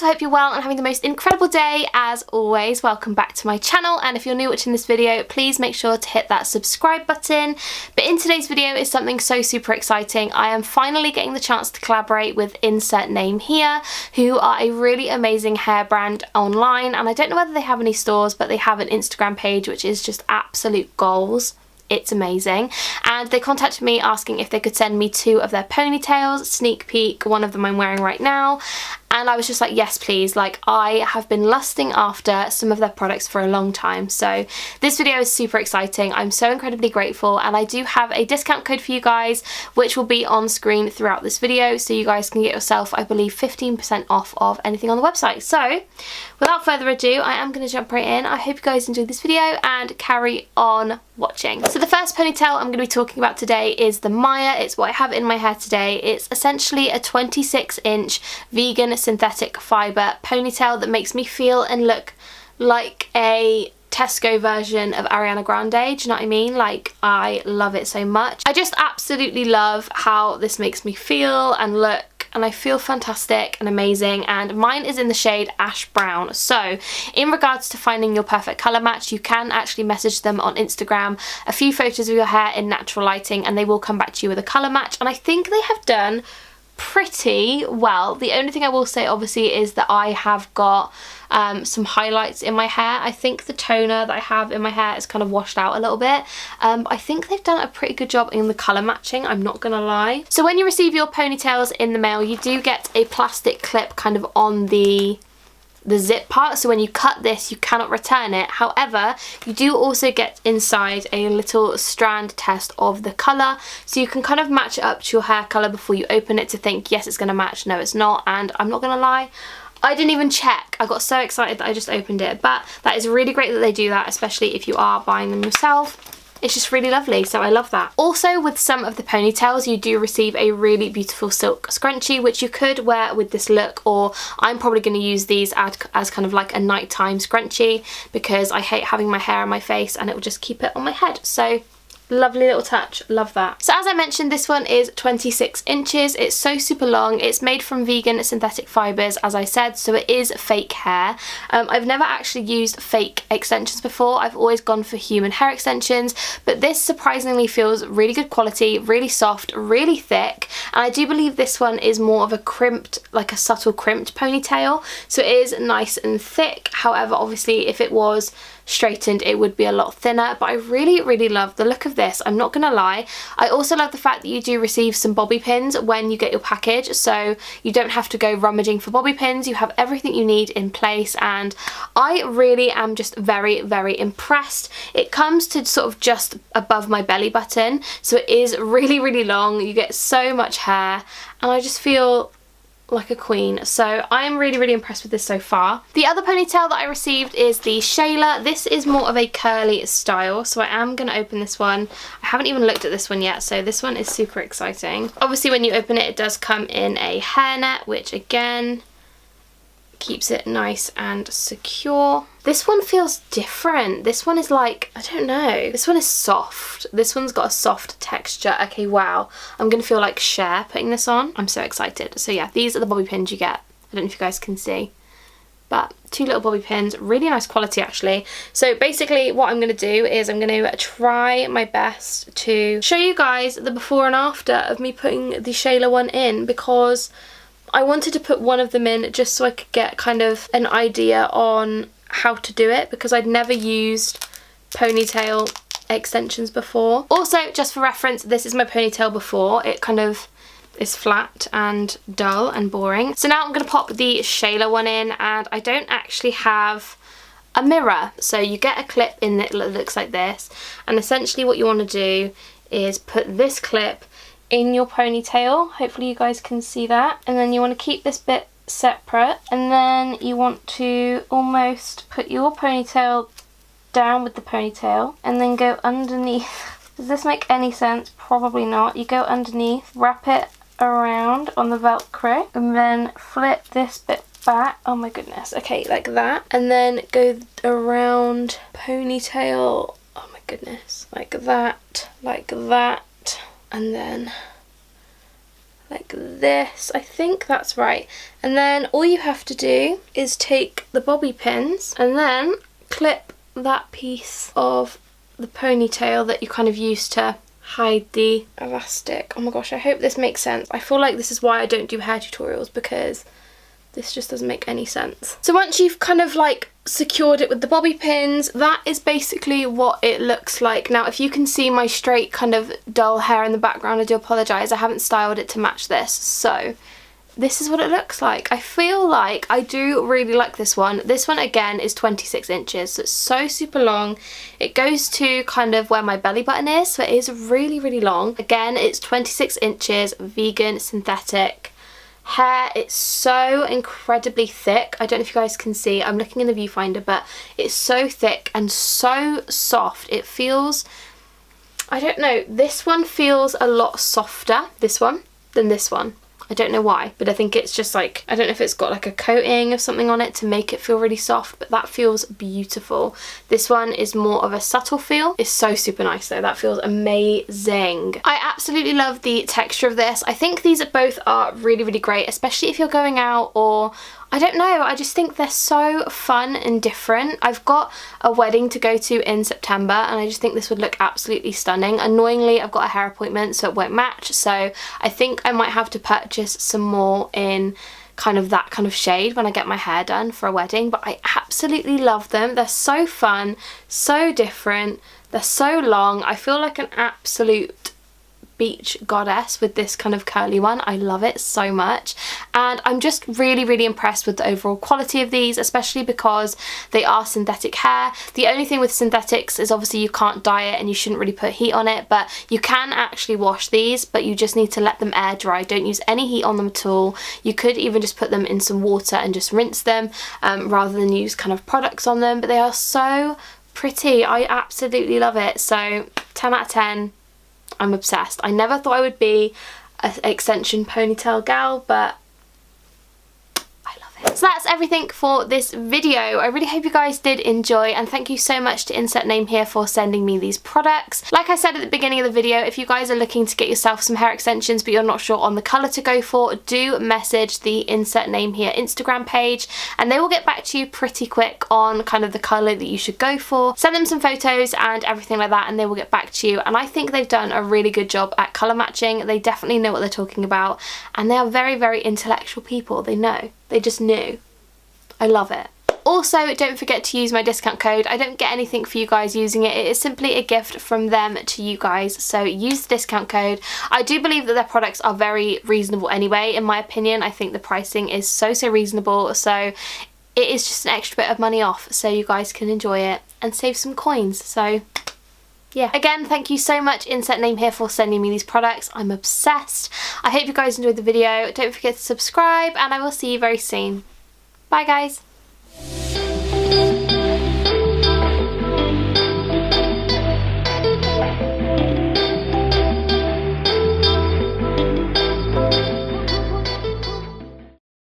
I hope you're well and having the most incredible day. As always, welcome back to my channel, and if you're new watching this video, please make sure to hit that subscribe button. But in today's video is something so super exciting. I am finally getting the chance to collaborate with insert name here, who are a really amazing hair brand online, and I don't know whether they have any stores, but they have an Instagram page which is just absolute goals. It's amazing, and they contacted me asking if they could send me 2 of their ponytails, sneak peek, one of them I'm wearing right now, and I was just like, yes please. Like, I have been lusting after some of their products for a long time, so this video is super exciting. I'm so incredibly grateful, and I do have a discount code for you guys which will be on screen throughout this video, so you guys can get yourself, I believe, 15% off of anything on the website. So without further ado, I am going to jump right in. I hope you guys enjoyed this video and carry on watching. So the first ponytail I'm going to be talking about today is the Maya. It's what I have in my hair today. It's essentially a 26-inch vegan synthetic fibre ponytail that makes me feel and look like a Tesco version of Ariana Grande. Do you know what I mean? Like, I love it so much. I just absolutely love how this makes me feel and look, and I feel fantastic and amazing, and mine is in the shade Ash Brown. So in regards to finding your perfect colour match, you can actually message them on Instagram a few photos of your hair in natural lighting and they will come back to you with a colour match, and I think they have done pretty well. The only thing I will say obviously is that I have got some highlights in my hair. I think the toner that I have in my hair is kind of washed out a little bit. I think they've done a pretty good job in the colour matching, I'm not gonna lie. So when you receive your ponytails in the mail, you do get a plastic clip kind of on the zip part, so when you cut this you cannot return it. However, you do also get inside a little strand test of the colour, so you can kind of match it up to your hair colour before you open it to think, yes, it's going to match, no it's not. And I'm not going to lie, I didn't even check. I got so excited that I just opened it. But that is really great that they do that, especially if you are buying them yourself. It's just really lovely, so I love that. Also, with some of the ponytails, you do receive a really beautiful silk scrunchie, which you could wear with this look, or I'm probably going to use these as kind of like a nighttime scrunchie, because I hate having my hair on my face and it will just keep it on my head. So lovely little touch, love that. So as I mentioned, this one is 26 inches. It's so super long. It's made from vegan synthetic fibres, as I said, so it is fake hair. I've never actually used fake extensions before. I've always gone for human hair extensions, but this surprisingly feels really good quality, really soft, really thick, and I do believe this one is more of a crimped, like a subtle crimped ponytail, so it is nice and thick. However, obviously if it was straightened it would be a lot thinner, but I really love the look of this, I'm not gonna lie. I also love the fact that you do receive some bobby pins when you get your package, so you don't have to go rummaging for bobby pins. You have everything you need in place, and I really am just very impressed. It comes to sort of just above my belly button, so it is really long. You get so much hair and I just feel like a queen, so I'm really impressed with this so far. The other ponytail that I received is the Shayla. This is more of a curly style, so I am going to open this one. I haven't even looked at this one yet, so this one is super exciting. Obviously when you open it, it does come in a hairnet, which again keeps it nice and secure. This one feels different. This one is like, I don't know, this one is soft. This one's got a soft texture. Okay, wow, I'm gonna feel like Cher putting this on. I'm so excited. So yeah, these are the bobby pins you get. I don't know if you guys can see, but 2 little bobby pins, really nice quality actually. So basically what I'm going to do is I'm going to try my best to show you guys the before and after of me putting the Shayla one in, because I wanted to put one of them in just so I could get kind of an idea on how to do it, because I'd never used ponytail extensions before. Also, just for reference, this is my ponytail before. It kind of is flat and dull and boring. So now I'm going to pop the Shayla one in, and I don't actually have a mirror. So you get a clip in that looks like this, and essentially what you want to do is put this clip in your ponytail. Hopefully you guys can see that, and then you want to keep this bit separate, and then you want to almost put your ponytail down with the ponytail and then go underneath. Does this make any sense? Probably not. You go underneath, wrap it around on the Velcro, and then flip this bit back. Oh my goodness. Okay, like that, and then go around ponytail. Oh my goodness, like that, and then like this. I think that's right. And then all you have to do is take the bobby pins and then clip that piece of the ponytail that you kind of used to hide the elastic. Oh my gosh, I hope this makes sense. I feel like this is why I don't do hair tutorials, because this just doesn't make any sense. So once you've kind of like secured it with the bobby pins, that is basically what it looks like. Now, if you can see my straight kind of dull hair in the background, I do apologise, I haven't styled it to match this. So this is what it looks like. I feel like I do really like this one. This one again is 26 inches, so it's so super long. It goes to kind of where my belly button is, so it is really, really long. Again, it's 26 inches, vegan, synthetic. Hair, it's so incredibly thick. I don't know if you guys can see, I'm looking in the viewfinder, but it's so thick and so soft. It feels, I don't know, this one feels a lot softer, this one, than this one. I don't know why, but I think it's just like, I don't know if it's got like a coating of something on it to make it feel really soft, but that feels beautiful. This one is more of a subtle feel. It's so super nice though. That feels amazing. I absolutely love the texture of this. I think these both are really, really great, especially if you're going out, or I don't know, I just think they're so fun and different. I've got a wedding to go to in September and I just think this would look absolutely stunning. Annoyingly, I've got a hair appointment, so it won't match, so I think I might have to purchase some more in kind of that kind of shade when I get my hair done for a wedding, but I absolutely love them. They're so fun, so different, they're so long. I feel like an absolute beach goddess with this kind of curly one. I love it so much, and I'm just really, really impressed with the overall quality of these, especially because they are synthetic hair. The only thing with synthetics is obviously you can't dye it and you shouldn't really put heat on it, but you can actually wash these, but you just need to let them air dry. Don't use any heat on them at all. You could even just put them in some water and just rinse them rather than use kind of products on them, but they are so pretty. I absolutely love it. So 10 out of 10. I'm obsessed. I never thought I would be an extension ponytail gal, but I love it. So that's everything for this video. I really hope you guys did enjoy, and thank you so much to Insert Name Here for sending me these products. Like I said at the beginning of the video, if you guys are looking to get yourself some hair extensions but you're not sure on the colour to go for, do message the Insert Name Here Instagram page and they will get back to you pretty quick on kind of the colour that you should go for. Send them some photos and everything like that and they will get back to you, and I think they've done a really good job at colour matching. They definitely know what they're talking about, and they are very, very intellectual people. They know. They just knew. I love it. Also, don't forget to use my discount code. I don't get anything for you guys using it. It is simply a gift from them to you guys, so use the discount code. I do believe that their products are very reasonable anyway. In my opinion, I think the pricing is so reasonable, so it is just an extra bit of money off so you guys can enjoy it and save some coins. So yeah, again, thank you so much Insert Name Here for sending me these products. I'm obsessed. I hope you guys enjoyed the video. Don't forget to subscribe and I will see you very soon. Bye guys.